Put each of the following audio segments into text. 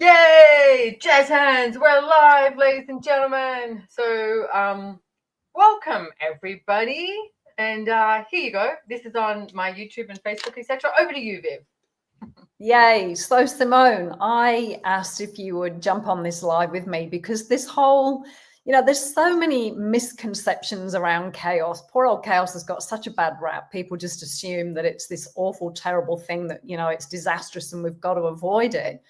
Yay! Jazz hands! We're live, ladies and gentlemen. So, welcome everybody. And here you go. This is on my YouTube and Facebook, etc. Over to you, Viv. Yay. So, Simone, I asked if you would jump on this live with me because this whole, there's so many misconceptions around chaos. Poor old chaos has got such a bad rap. People just assume that it's this awful, terrible thing that, it's disastrous and we've got to avoid it.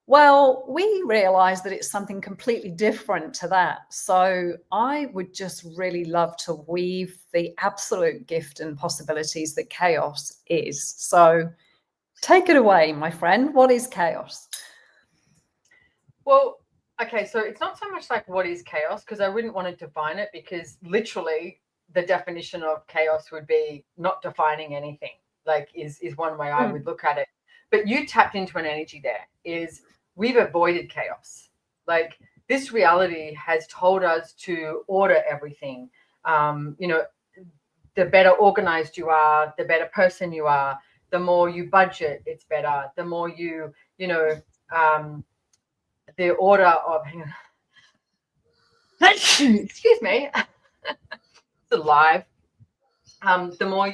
Well, we realize that it's something completely different to that. So I would just really love to weave the absolute gift and possibilities that chaos is. So take it away, my friend. What is chaos? Well, okay, so it's not so much like what is chaos, because I wouldn't want to define it, because literally the definition of chaos would be not defining anything, like is one way I would look at it. But you tapped into an energy there, is we've avoided chaos. Like this reality has told us to order everything. The better organized you are, the better person you are, the more you budget, it's better. The more you, the order of, hang on, excuse me, it's alive. The more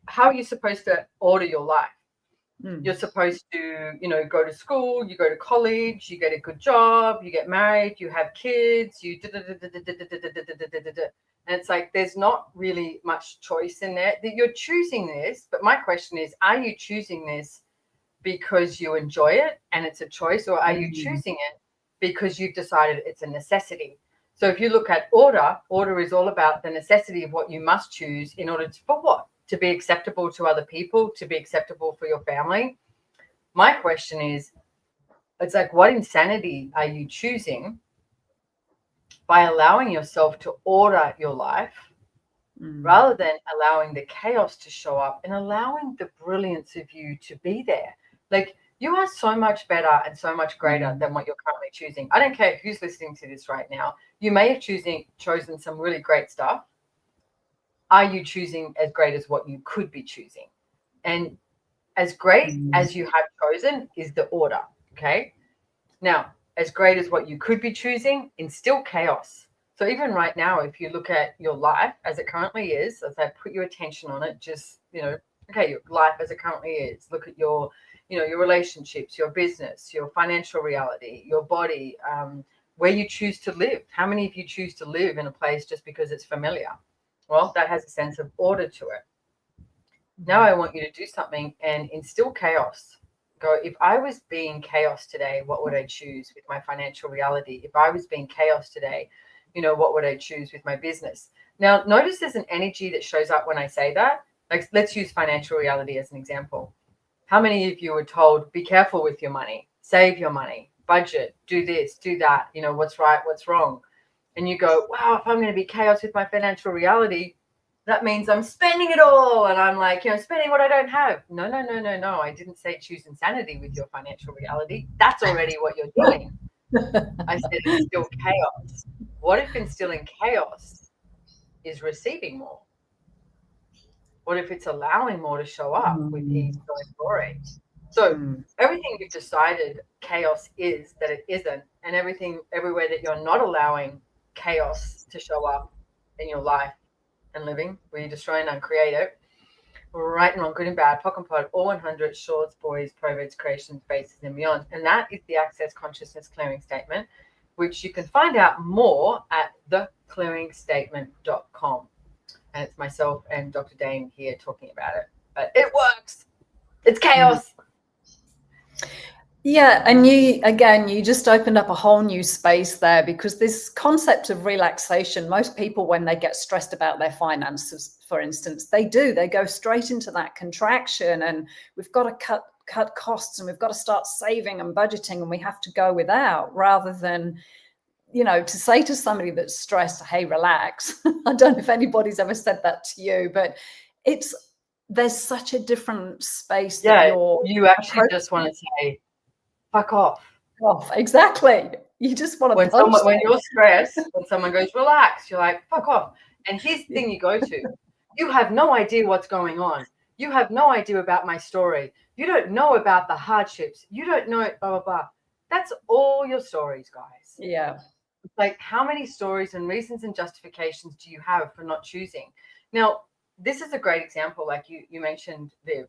how are you supposed to order your life? You're supposed to, go to school, you go to college, you get a good job, you get married, you have kids, you and it's like there's not really much choice in there. That you're choosing this, but my question is, are you choosing this because you enjoy it and it's a choice, or are you choosing it because you've decided it's a necessity? So if you look at order is all about the necessity of what you must choose in order to, for what? To be acceptable to other people, to be acceptable for your family. My question is, it's like, what insanity are you choosing by allowing yourself to order your life rather than allowing the chaos to show up and allowing the brilliance of you to be there? Like, you are so much better and so much greater than what you're currently choosing. I don't care who's listening to this right now. You may have chosen some really great stuff. Are you choosing as great as what you could be choosing? And as great as you have chosen is the order, okay? Now, as great as what you could be choosing, instill chaos. So even right now, if you look at your life as it currently is, as I put your attention on it, just, okay, your life as it currently is. Look at your, your relationships, your business, your financial reality, your body, where you choose to live. How many of you choose to live in a place just because it's familiar? Well, that has a sense of order to it. Now I want you to do something and instill chaos. Go, if I was being chaos today, what would I choose with my financial reality? If I was being chaos today, what would I choose with my business? Now, notice there's an energy that shows up when I say that. Like, let's use financial reality as an example. How many of you were told, be careful with your money, save your money, budget, do this, do that, what's right, what's wrong? And you go, wow, if I'm going to be chaos with my financial reality, that means I'm spending it all. And I'm like, spending what I don't have. No. I didn't say choose insanity with your financial reality. That's already what you're doing. I said instill chaos. What if instilling chaos is receiving more? What if it's allowing more to show up with ease, joy, and glory? So everything you've decided chaos is that it isn't, and everywhere that you're not allowing chaos to show up in your life and living, where you destroy and uncreate it, right and wrong, good and bad, POC and POD, all 100, shorts, boys, proverbis, creations, bases, and beyond. And that is the Access Consciousness Clearing Statement, which you can find out more at theclearingstatement.com. And it's myself and Dr. Dane here talking about it. But it works. It's chaos. Yeah, and you just opened up a whole new space there, because this concept of relaxation, most people, when they get stressed about their finances, for instance, they go straight into that contraction, and we've got to cut costs, and we've got to start saving and budgeting, and we have to go without, rather than, to say to somebody that's stressed, hey, relax. I don't know if anybody's ever said that to you, but there's such a different space that you actually just want to say, fuck off. Exactly. You just want to when you're stressed, when someone goes, relax, you're like, fuck off. And here's the thing you go to. You have no idea what's going on. You have no idea about my story. You don't know about the hardships. You don't know, blah, blah, blah. That's all your stories, guys. Yeah. Like, how many stories and reasons and justifications do you have for not choosing? Now, this is a great example, like you mentioned, Viv.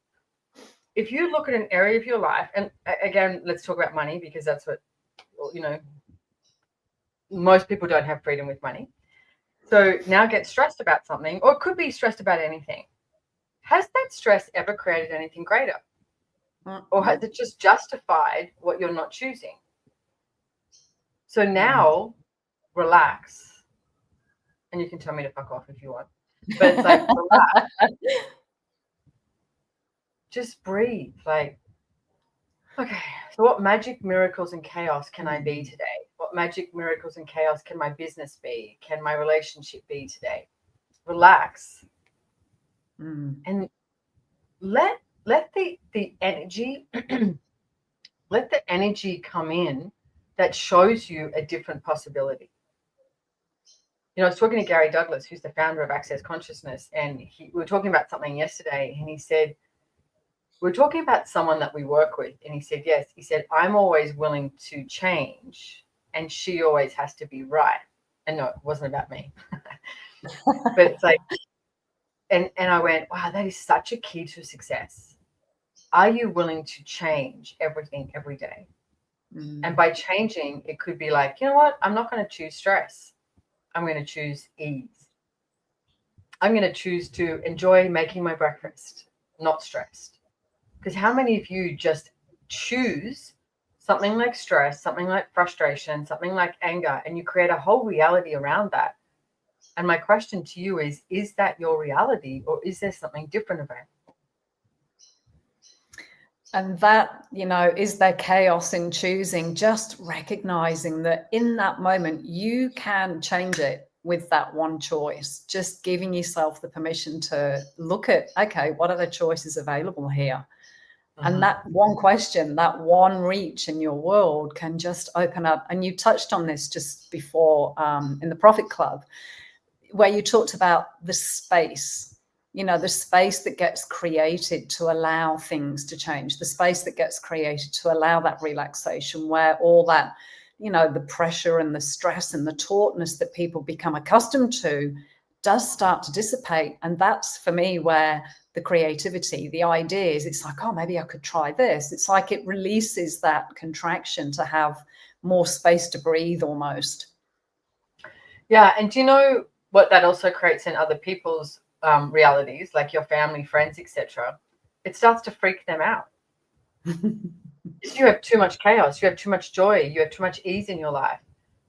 If you look at an area of your life, and again, let's talk about money, because that's what, you know, most people don't have freedom with money. So now get stressed about something, or it could be stressed about anything. Has that stress ever created anything greater? Or has it just justified what you're not choosing? So now relax, and you can tell me to fuck off if you want, but it's like, relax. Just breathe. Like, okay, so what magic, miracles, and chaos can I be today? What magic, miracles, and chaos can my business be? Can my relationship be today? Relax. And let the energy let the energy come in that shows you a different possibility. You know, I was talking to Gary Douglas, who's the founder of Access Consciousness, and we were talking about something yesterday, and he said, we're talking about someone that we work with, and he said, yes, he said, I'm always willing to change, and she always has to be right. And no, it wasn't about me. But it's like, and I went, wow, that is such a key to success. Are you willing to change everything every day? And by changing, it could be like, you know what? I'm not going to choose stress. I'm going to choose ease. I'm going to choose to enjoy making my breakfast, not stressed. Because how many of you just choose something like stress, something like frustration, something like anger, and you create a whole reality around that? And my question to you is that your reality, or is there something different about it? And that, you know, is there chaos in choosing? Just recognizing that in that moment, you can change it with that one choice, just giving yourself the permission to look at, okay, what are the choices available here? And that one question, that one reach in your world can just open up. And you touched on this just before in the Profit Club, where you talked about the space, you know, the space that gets created to allow things to change, the space that gets created to allow that relaxation, where all that, you know, the pressure and the stress and the tautness that people become accustomed to does start to dissipate. And that's, for me, where the creativity, the ideas, it's like, oh, maybe I could try this. It's like it releases that contraction to have more space to breathe almost. Yeah. And do you know what that also creates in other people's realities, like your family, friends, etc.? It starts to freak them out. You have too much chaos, you have too much joy, you have too much ease in your life.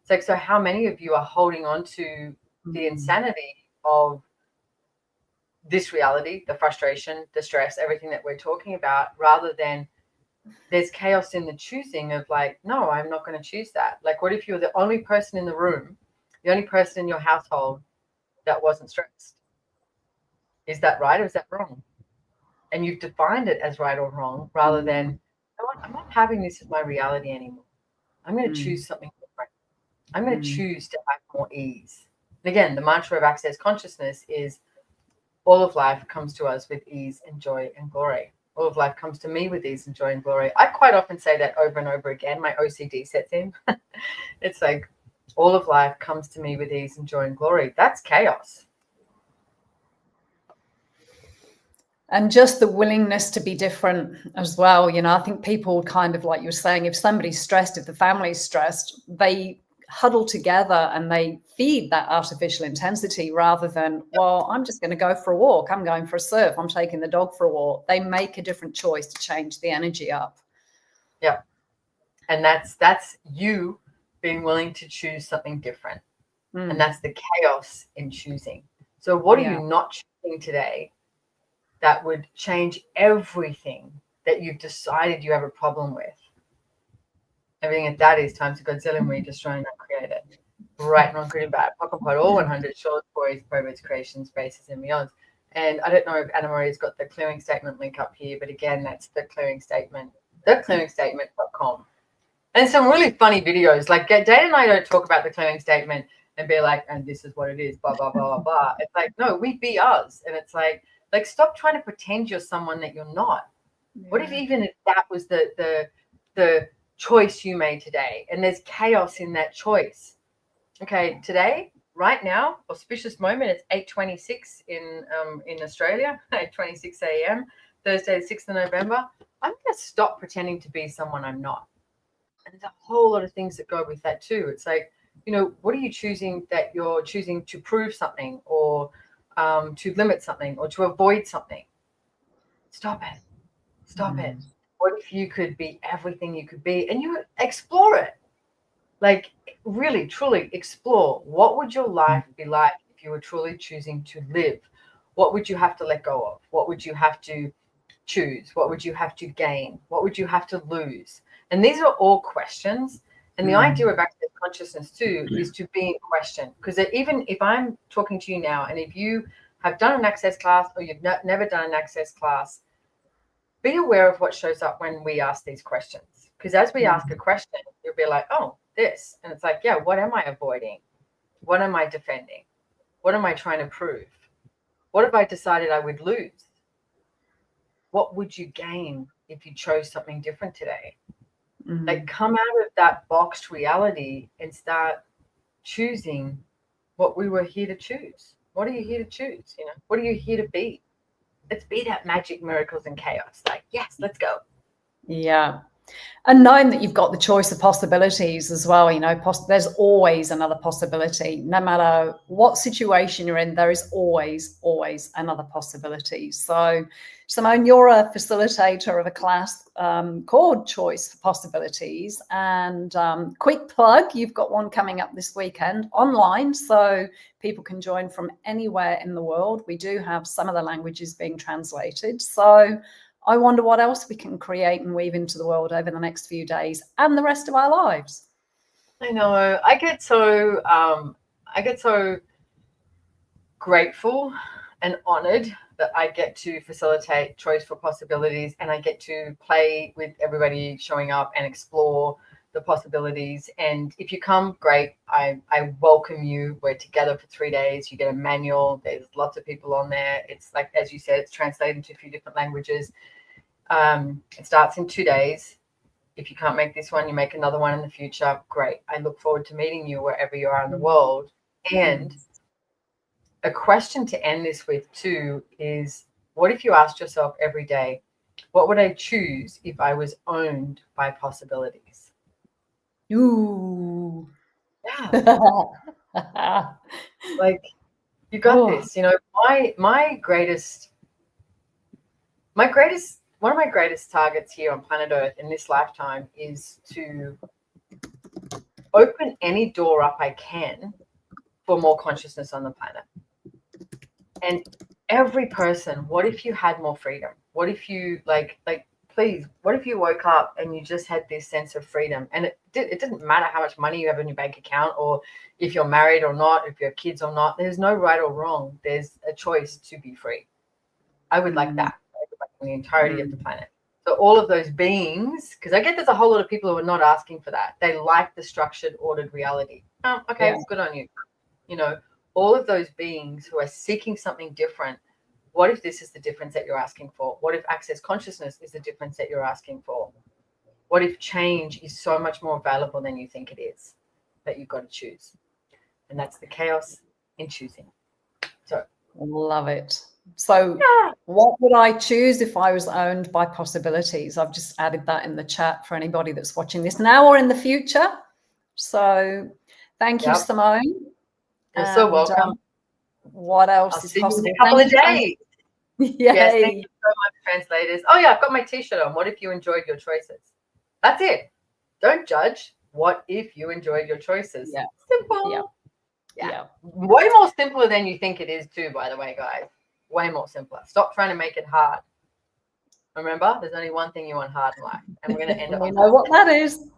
It's like, so how many of you are holding on to the insanity of this reality, the frustration, the stress, everything that we're talking about, rather than there's chaos in the choosing of like, no, I'm not going to choose that. Like, what if you're the only person in the room, the only person in your household that wasn't stressed? Is that right or is that wrong? And you've defined it as right or wrong, rather than, you know what, I'm not having this as my reality anymore. I'm going to choose something different. I'm going to choose to have more ease. And again, the mantra of Access Consciousness is all of life comes to us with ease and joy and glory. All of life comes to me with ease and joy and glory. I quite often say that over and over again. My OCD sets in. It's like, all of life comes to me with ease and joy and glory. That's chaos. And just the willingness to be different as well. You know, I think people kind of, like you were saying, if somebody's stressed, if the family's stressed, they huddle together and they feed that artificial intensity rather than, well, I'm just going to go for a walk. I'm going for a surf. I'm taking the dog for a walk. They make a different choice to change the energy up. Yeah. And that's you being willing to choose something different. And that's the chaos in choosing. So what are you not choosing today that would change everything that you've decided you have a problem with? Everything at that is times a Godzilla, we're destroying that, create it. Right, wrong, good and bad. Pop and pot, all 100 short stories, probates, creations, spaces, and beyond. And I don't know if Anna Marie's got the clearing statement link up here, but again, that's the clearing statement, theclearingstatement.com. And some really funny videos. Like, Dana and I don't talk about the clearing statement and be like, and this is what it is, blah, blah, blah, blah, blah. It's like, no, we be us. And it's like, stop trying to pretend you're someone that you're not. Yeah. What if even if that was the choice you made today, and there's chaos in that choice. Okay, today, right now, auspicious moment, it's 8:26 in Australia, 8:26 a.m., Thursday, the 6th of November. I'm going to stop pretending to be someone I'm not. And there's a whole lot of things that go with that too. It's like, what are you choosing, that you're choosing to prove something, or to limit something, or to avoid something? Stop it. Stop it. What if you could be everything you could be, and you explore it? Like, really, truly explore. What would your life be like if you were truly choosing to live? What would you have to let go of? What would you have to choose? What would you have to gain? What would you have to lose? And these are all questions. And the idea of access consciousness too is to be in question. Because even if I'm talking to you now, and if you have done an access class, or you've never done an access class, be aware of what shows up when we ask these questions. Because as we ask a question, you'll be like, oh, this. And it's like, yeah, what am I avoiding? What am I defending? What am I trying to prove? What have I decided I would lose? What would you gain if you chose something different today? Like, come out of that boxed reality and start choosing what we were here to choose. What are you here to choose? What are you here to be? Let's be that magic, miracles, and chaos. Like, yes, let's go. Yeah. And knowing that you've got the choice of possibilities as well, there's always another possibility. No matter what situation you're in, there is always another possibility. So, Simone, you're a facilitator of a class called Choice for Possibilities. And quick plug, you've got one coming up this weekend online, so people can join from anywhere in the world. We do have some of the languages being translated. So I wonder what else we can create and weave into the world over the next few days and the rest of our lives. I know. I get so grateful and honored that I get to facilitate Choice for Possibilities, and I get to play with everybody showing up and explore the possibilities. And if you come, great. I welcome you. We're together for 3 days. You get a manual. There's lots of people on there. It's like, as you said, it's translated into a few different languages. It starts in 2 days. If you can't make this one, you make another one in the future. Great. I look forward to meeting you wherever you are in the world. And a question to end this with too is, what if you asked yourself every day, what would I choose if I was owned by possibilities? Ooh. Yeah. Like, you got this. One of my greatest targets here on planet Earth in this lifetime is to open any door up I can for more consciousness on the planet. And every person, what if you had more freedom? What if you please, what if you woke up and you just had this sense of freedom? And it didn't matter how much money you have in your bank account, or if you're married or not, if you have kids or not. There's no right or wrong. There's a choice to be free. I would like that in the entirety of the planet. So all of those beings, because I get there's a whole lot of people who are not asking for that. They like the structured, ordered reality. Oh, okay, good on you. All of those beings who are seeking something different, what if this is the difference that you're asking for? What if access consciousness is the difference that you're asking for? What if change is so much more available than you think it is, that you've got to choose? And that's the chaos in choosing. So, love it. So what would I choose if I was owned by possibilities? I've just added that in the chat for anybody that's watching this now or in the future. So thank you, Simone. You're so welcome. What else I'll is see possible? you in a couple of days. Yay. Yes, thank you so much, translators. Oh yeah, I've got my t-shirt on. What if you enjoyed your choices? That's it. Don't judge. What if you enjoyed your choices? Yeah. Simple. Yeah. Way more simpler than you think it is too, by the way, guys. Way more simpler. Stop trying to make it hard. Remember, there's only one thing you want hard in life, and we're going to end it on know what that is.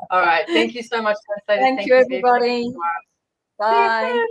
All right. Thank you so much, translators. Thank you, everybody. Bye.